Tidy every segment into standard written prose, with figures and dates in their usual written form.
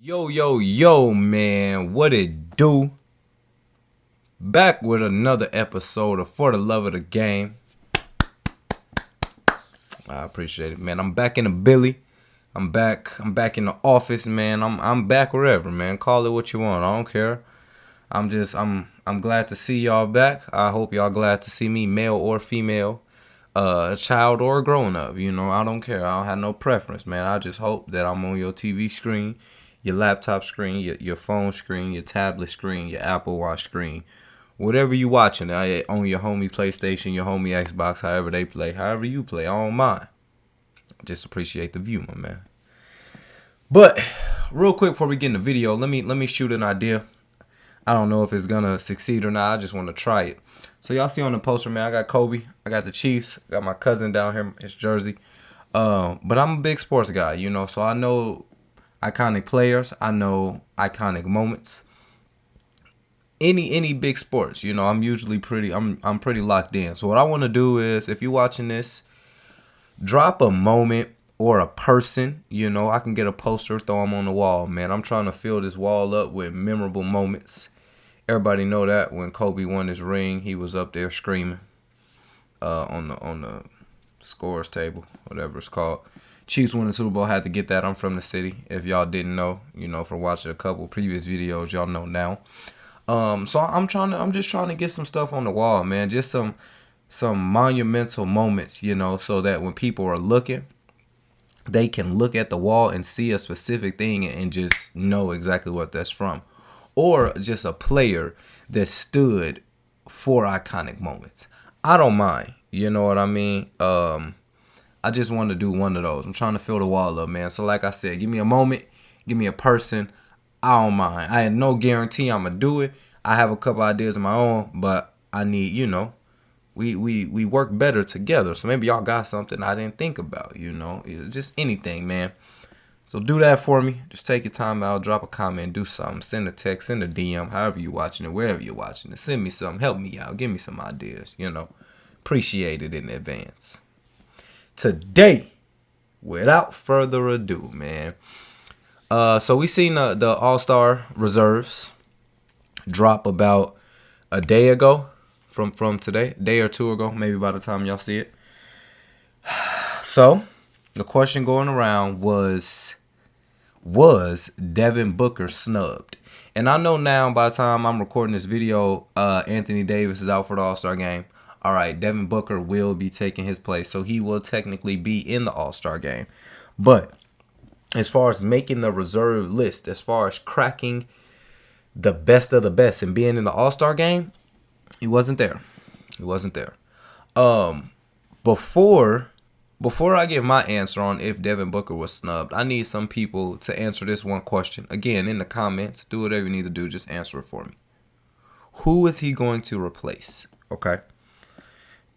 Yo, man, what it do? Back with another episode of For the Love of the Game. I appreciate it, man. I'm back in the Billy. I'm back in the office, man. I'm back wherever, man. Call it what you want. I don't care. I'm glad to see y'all back. I hope y'all glad to see me, male or female, a child or a grown up. I don't care. I don't have no preference, man. I just hope that I'm on your TV screen, your laptop screen, your phone screen, your tablet screen, your Apple Watch screen. Whatever you watching, on your homie PlayStation, your homie Xbox, however they play, however you play, I don't mind. Just appreciate the view, my man. But real quick before we get in the video, let me shoot an idea. I don't know if it's gonna succeed or not. I just want to try it. So y'all see on the poster, man, I got Kobe, I got the Chiefs, I got my cousin down here, his jersey. But I'm a big sports guy, so I know iconic players, I know iconic moments. Any big sports, I'm usually I'm pretty locked in. So what I want to do is, if you're watching this, drop a moment or a person. I can get a poster, throw them on the wall, man. I'm trying to fill this wall up with memorable moments. Everybody know that when Kobe won his ring, he was up there screaming on the scores table, whatever it's called. Chiefs won the Super Bowl, had to get that. I'm from the city. If y'all didn't know, for watching a couple previous videos, y'all know now. So I'm just trying to get some stuff on the wall, man. Just some monumental moments, so that when people are looking, they can look at the wall and see a specific thing and just know exactly what that's from. Or just a player that stood for iconic moments. I don't mind. You know what I mean? I just want to do one of those. I'm trying to fill the wall up, man. So like I said, give me a moment, give me a person. I don't mind. I have no guarantee I'm going to do it. I have a couple ideas of my own, but I need, we work better together. So maybe y'all got something I didn't think about, just anything, man. So do that for me. Just take your time out, drop a comment, do something. Send a text, send a DM, however you're watching it, wherever you're watching it. Send me something. Help me out. Give me some ideas, Appreciate it in advance. Today, without further ado, man. So we seen the All-Star reserves drop about a day ago from today, a day or two ago, maybe by the time y'all see it. So the question going around was Devin Booker snubbed? And I know now by the time I'm recording this video, Anthony Davis is out for the All-Star game. All right, Devin Booker will be taking his place, so he will technically be in the All-Star game. But as far as making the reserve list, as far as cracking the best of the best and being in the All-Star game, he wasn't there. He wasn't there. Before I give my answer on if Devin Booker was snubbed, I need some people to answer this one question. Again, in the comments, do whatever you need to do. Just answer it for me. Who is he going to replace? Okay.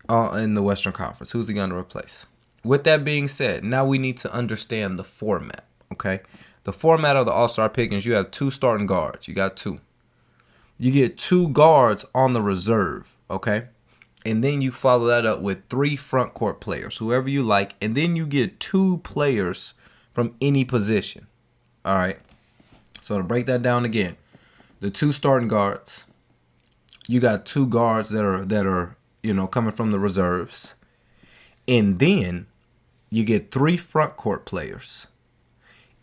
In the Western Conference, who's he going to replace? With that being said, now we need to understand the format. Okay. The format of the All-Star pickings, you have two starting guards. You got two. You get two guards on the reserve. Okay. And then you follow that up with three front court players, whoever you like. And then you get two players from any position. All right. So to break that down again, the two starting guards, you got two guards that are coming from the reserves. And then you get three front court players.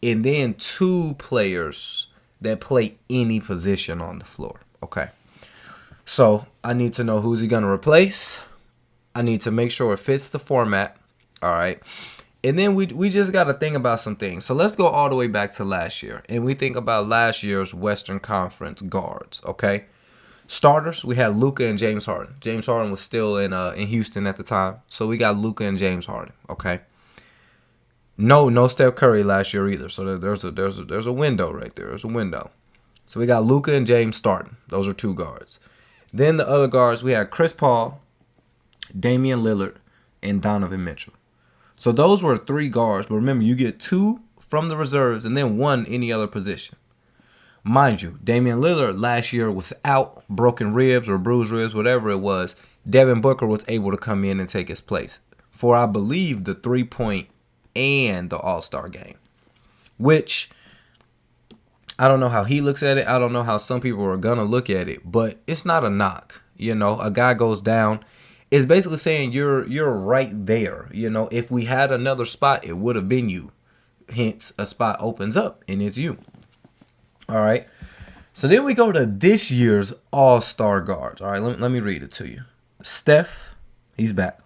And then two players that play any position on the floor. Okay. So I need to know who's he going to replace. I need to make sure it fits the format. All right. And then we just got to think about some things. So let's go all the way back to last year. And we think about last year's Western Conference guards. Okay. Starters, we had Luka and James Harden. James Harden was still in Houston at the time. So we got Luka and James Harden. Okay. No Steph Curry last year either. So there's a window right there. There's a window. So we got Luka and James starting. Those are two guards. Then the other guards, we had Chris Paul, Damian Lillard, and Donovan Mitchell. So those were three guards. But remember, you get two from the reserves and then one any other position. Mind you, Damian Lillard last year was out, broken ribs or bruised ribs, whatever it was. Devin Booker was able to come in and take his place for, I believe, the 3-point and the All-Star game, which I don't know how he looks at it. I don't know how some people are gonna look at it, but it's not a knock. You know, a guy goes down. It's basically saying you're right there. You know, if we had another spot, it would have been you. Hence, a spot opens up and it's you. All right. So then we go to this year's All-Star guards. All right, let me read it to you. Steph, he's back.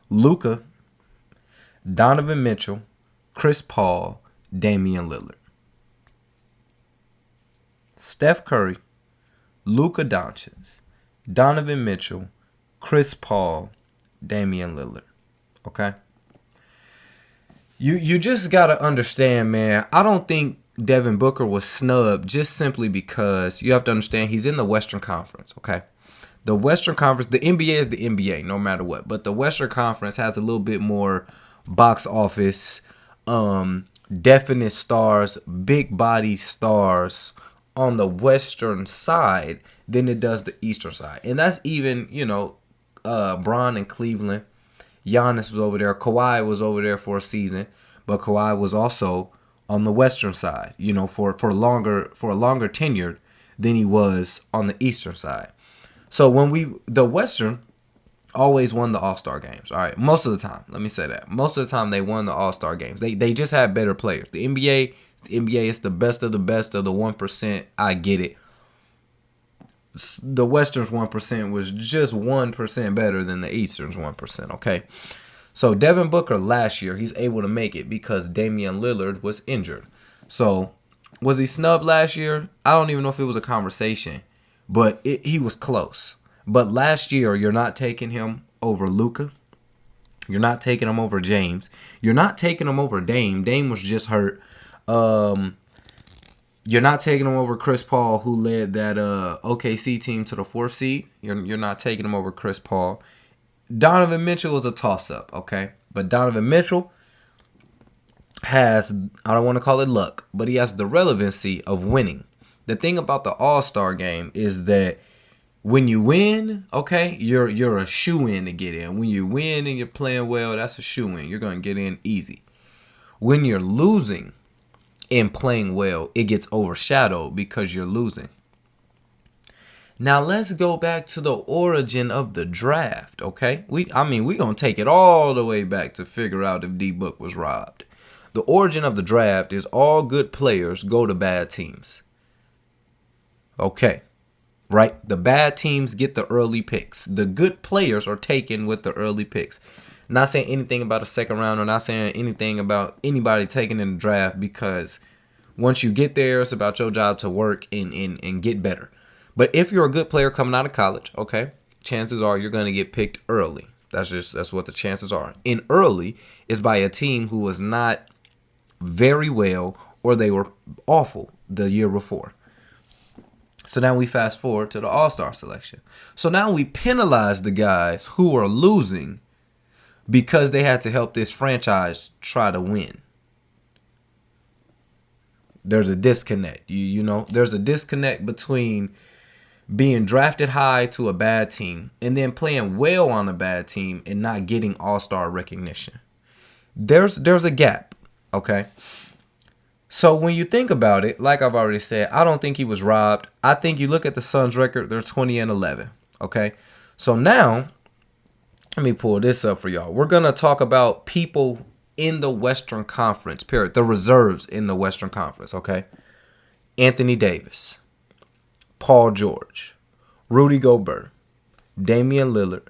Luka, Donovan Mitchell, Chris Paul, Damian Lillard. Steph Curry, Luka Doncic, Donovan Mitchell, Chris Paul, Damian Lillard. Okay? You just got to understand, man. I don't think Devin Booker was snubbed just simply because you have to understand he's in the Western Conference, okay? The Western Conference, the NBA is the NBA no matter what, but the Western Conference has a little bit more box office, definite stars, big body stars on the Western side than it does the Eastern side. And that's even, Bron in Cleveland. Giannis was over there. Kawhi was over there for a season, but Kawhi was also on the Western side, for a longer tenure than he was on the Eastern side. So the Western always won the All-Star games. All right, most of the time. Let me say that. Most of the time they won the All-Star games. They just had better players. The NBA is the best of the 1%. I get it. The Western's 1% was just 1% better than the Eastern's 1%, okay? So Devin Booker last year, he's able to make it because Damian Lillard was injured. So was he snubbed last year? I don't even know if it was a conversation, but he was close. But last year, you're not taking him over Luka. You're not taking him over James. You're not taking him over Dame. Dame was just hurt. You're not taking him over Chris Paul, who led that OKC team to the 4th seed. You're not taking him over Chris Paul. Donovan Mitchell is a toss-up, okay? But Donovan Mitchell has, I don't want to call it luck, but he has the relevancy of winning. The thing about the All-Star game is that when you win, okay, you're a shoo-in to get in. When you win and you're playing well, that's a shoo-in. You're going to get in easy. When you're losing and playing well, it gets overshadowed because you're losing. Now let's go back to the origin of the draft, okay? We're going to take it all the way back to figure out if D-Book was robbed. The origin of the draft is all good players go to bad teams. Okay, right? The bad teams get the early picks. The good players are taken with the early picks. Not saying anything about a second round or not saying anything about anybody taking in the draft, because once you get there, it's about your job to work and get better. But if you're a good player coming out of college, okay, chances are you're going to get picked early. That's what the chances are. And early is by a team who was not very well or they were awful the year before. So now we fast forward to the All-Star selection. So now we penalize the guys who are losing because they had to help this franchise try to win. There's a disconnect. There's a disconnect between being drafted high to a bad team and then playing well on a bad team and not getting all-star recognition. There's a gap, okay? So when you think about it, like I've already said, I don't think he was robbed. I think you look at the Suns record, they're 20-11, okay? So now, let me pull this up for y'all. We're going to talk about people in the Western Conference, period. The reserves in the Western Conference, okay? Anthony Davis, Paul George, Rudy Gobert, Damian Lillard,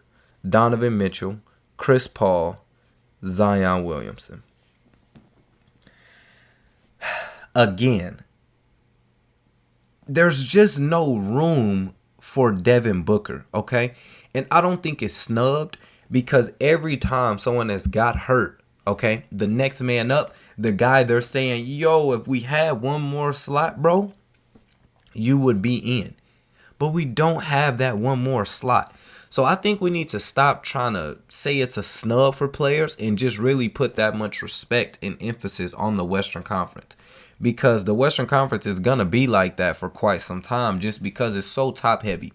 Donovan Mitchell, Chris Paul, Zion Williamson. Again, there's just no room for Devin Booker, okay? And I don't think it's snubbed because every time someone has got hurt, okay, the next man up, the guy they're saying, yo, if we had one more slot, bro, you would be in. But we don't have that one more slot. So I think we need to stop trying to say it's a snub for players and just really put that much respect and emphasis on the Western Conference. Because the Western Conference is going to be like that for quite some time just because it's so top heavy.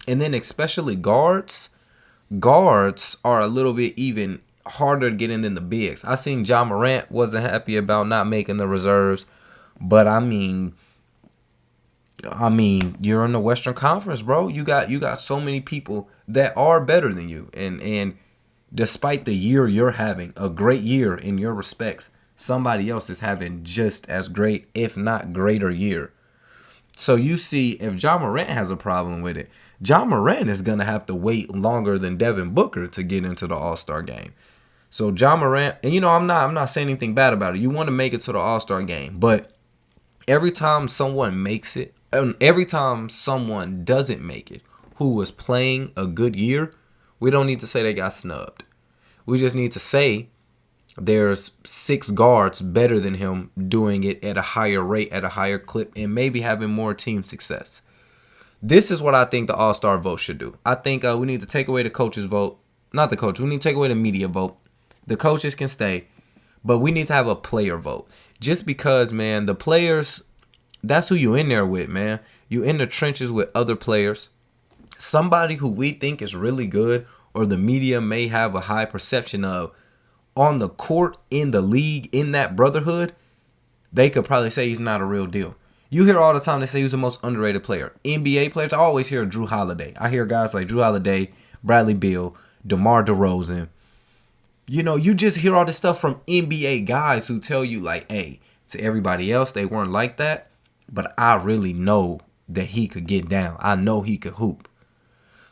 And then especially guards are a little bit even harder to get in than the bigs. I seen Ja Morant wasn't happy about not making the reserves. But I mean, I mean, you're in the Western Conference, bro. You got so many people that are better than you, and despite the year you're having, a great year in your respects, somebody else is having just as great, if not greater year. So you see, if Ja Morant has a problem with it, Ja Morant is gonna have to wait longer than Devin Booker to get into the All-Star game. So Ja Morant, and I'm not saying anything bad about it. You want to make it to the All-Star game, but every time someone makes it, and every time someone doesn't make it, who was playing a good year, we don't need to say they got snubbed. We just need to say there's six guards better than him doing it at a higher rate, at a higher clip, and maybe having more team success. This is what I think the All-Star vote should do. I think we need to take away the coaches vote. Not the coach. We need to take away the media vote. The coaches can stay, but we need to have a player vote. Just because, man, the players, that's who you in there with, man. You in the trenches with other players. Somebody who we think is really good or the media may have a high perception of on the court, in the league, in that brotherhood, they could probably say he's not a real deal. You hear all the time they say he's the most underrated player. NBA players, I always hear Drew Holiday. I hear guys like Drew Holiday, Bradley Beal, DeMar DeRozan. You just hear all this stuff from NBA guys who tell you like, hey, to everybody else, they weren't like that. But I really know that he could get down. I know he could hoop.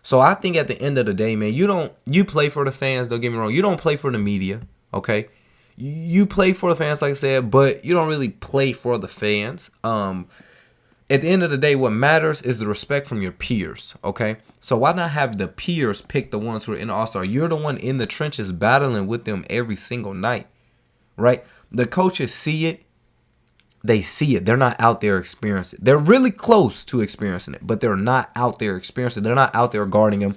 So I think at the end of the day, man, you play for the fans, don't get me wrong. You don't play for the media, okay? You play for the fans, like I said, but you don't really play for the fans. At the end of the day, what matters is the respect from your peers, okay? So why not have the peers pick the ones who are in the All-Star? You're the one in the trenches battling with them every single night, right? The coaches see it. They see it. They're not out there experiencing it. They're really close to experiencing it, but they're not out there experiencing it. They're not out there guarding him.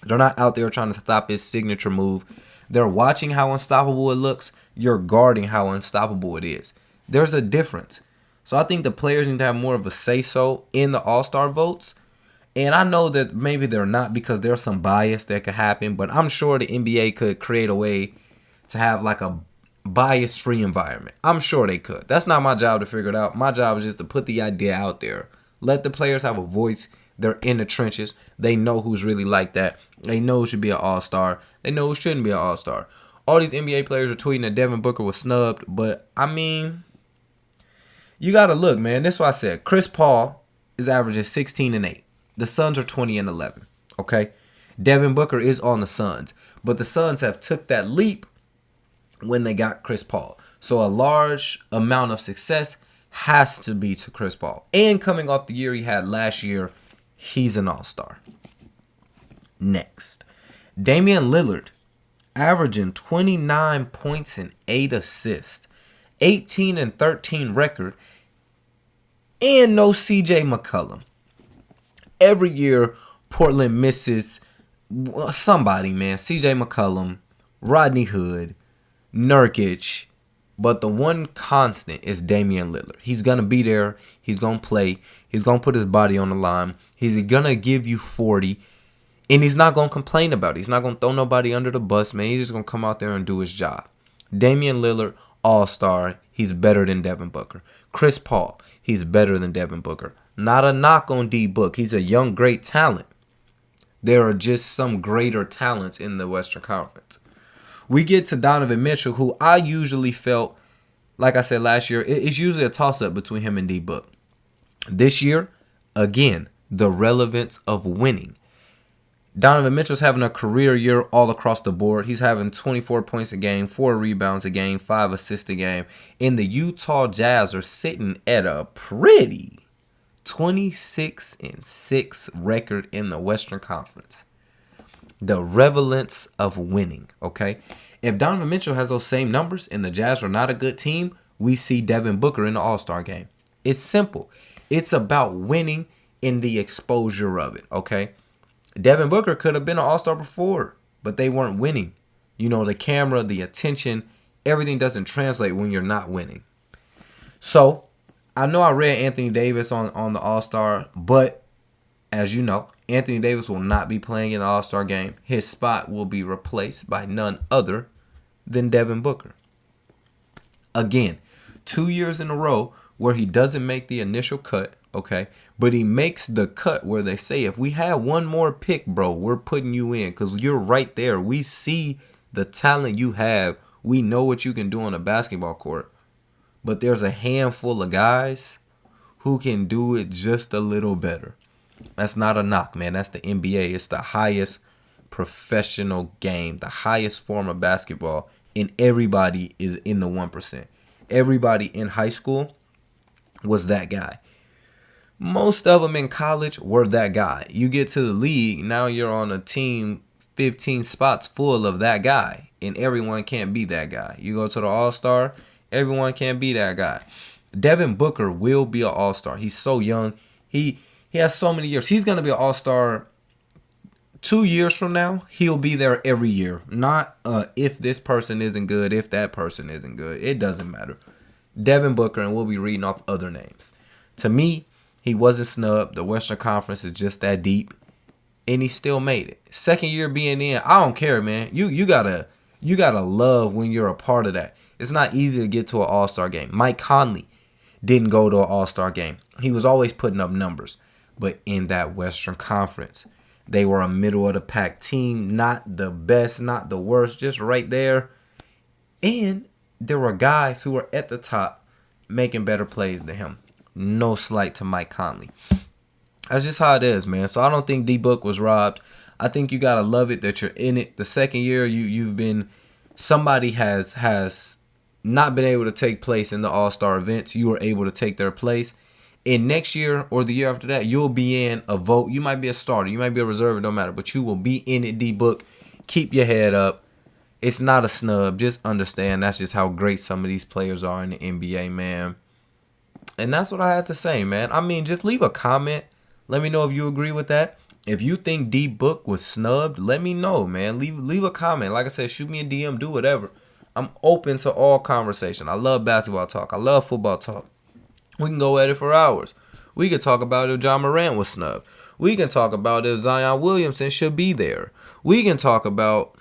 They're not out there trying to stop his signature move. They're watching how unstoppable it looks. You're guarding how unstoppable it is. There's a difference. So I think the players need to have more of a say-so in the All-Star votes. And I know that maybe they're not because there's some bias that could happen, but I'm sure the NBA could create a way to have like a bias-free environment. I'm sure they could. That's not my job to figure it out. My job is just to put the idea out there. Let the players have a voice. They're in the trenches. They know who's really like that. They know who should be an all-star. They know who shouldn't be an all-star. All these NBA players are tweeting that Devin Booker was snubbed, but I mean, you got to look, man. This is what I said. Chris Paul is averaging 16 and 8. The Suns are 20 and 11. Okay? Devin Booker is on the Suns, but the Suns have took that leap when they got Chris Paul. So a large amount of success has to be to Chris Paul. And coming off the year he had last year, he's an all-star. Next, Damian Lillard averaging 29 points and 8 assists, 18 and 13 record, and no CJ McCollum. Every year, Portland misses somebody, man. CJ McCollum, Rodney Hood, Nurkic, but the one constant is Damian Lillard. He's going to be there. He's going to play. He's going to put his body on the line. He's going to give you 40, and he's not going to complain about it. He's not going to throw nobody under the bus, man. He's just going to come out there and do his job. Damian Lillard, all-star. He's better than Devin Booker. Chris Paul, he's better than Devin Booker. Not a knock on D Book. He's a young, great talent. There are just some greater talents in the Western Conference. We get to Donovan Mitchell, who I usually felt, like I said last year, it's usually a toss-up between him and D Book. This year, again, the relevance of winning. Donovan Mitchell's having a career year all across the board. He's having 24 points a game, 4 rebounds a game, 5 assists a game. And the Utah Jazz are sitting at a pretty 26-6 record in the Western Conference. The relevance of winning, okay? If Donovan Mitchell has those same numbers and the Jazz are not a good team, we see Devin Booker in the All-Star game. It's simple. It's about winning in the exposure of it, okay? Devin Booker could have been an All-Star before, but they weren't winning. The camera, the attention, everything doesn't translate when you're not winning. So, I know I read Anthony Davis on the All-Star, but as you know, Anthony Davis will not be playing in the All-Star game. His spot will be replaced by none other than Devin Booker. Again, 2 years in a row, where he doesn't make the initial cut, okay? But he makes the cut where they say, if we have one more pick, bro, we're putting you in because you're right there. We see the talent you have. We know what you can do on a basketball court. But there's a handful of guys who can do it just a little better. That's not a knock, man. That's the NBA. It's the highest professional game, the highest form of basketball, and everybody is in the 1%. Everybody in high school was that guy. Most of them in college were that guy. You get to the league, now you're on a team 15 spots full of that guy, and everyone can't be that guy. You go to the All-Star, everyone can't be that guy. Devin Booker will be an All-Star. He's so young. He has so many years. He's going to be an All-Star 2 years from now. He'll be there every year. Not if this person isn't good, if that person isn't good. It doesn't matter. Devin Booker, and we'll be reading off other names. To me, he wasn't snubbed. The Western Conference is just that deep, and he still made it. Second year being in, I don't care, man. You gotta love when you're a part of that. It's not easy to get to an All-Star game. Mike Conley didn't go to an All-Star game. He was always putting up numbers. But in that Western Conference, they were a middle-of-the-pack team. Not the best, not the worst, just right there. And there were guys who were at the top making better plays than him. No slight to Mike Conley. That's just how it is, man. So I don't think D-Book was robbed. I think you got to love it that you're in it. The second year you've been, somebody has not been able to take place in the All-Star events. You were able to take their place. And next year or the year after that, you'll be in a vote. You might be a starter. You might be a reserve. It don't matter. But you will be in it, D-Book. Keep your head up. It's not a snub. Just understand that's just how great some of these players are in the NBA, man. And that's what I had to say, man. I mean, just leave a comment. Let me know if you agree with that. If you think D-Book was snubbed, let me know, man. Leave a comment. Like I said, shoot me a DM, do whatever. I'm open to all conversation. I love basketball talk. I love football talk. We can go at it for hours. We can talk about if John Morant was snubbed. We can talk about if Zion Williamson should be there. We can talk about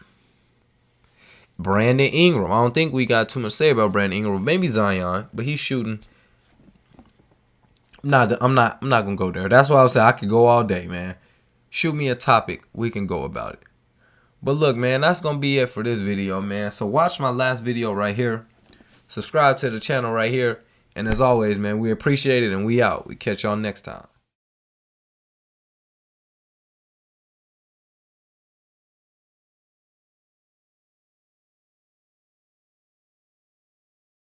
Brandon Ingram. I don't think we got too much to say about Brandon Ingram. Maybe Zion, but he's shooting. I'm not gonna go there. That's why I was saying I could go all day, man. Shoot me a topic, we can go about it. But look, man, that's gonna be it for this video, man. So watch my last video right here. Subscribe to the channel right here. And as always, man, we appreciate it and we out. We catch y'all next time.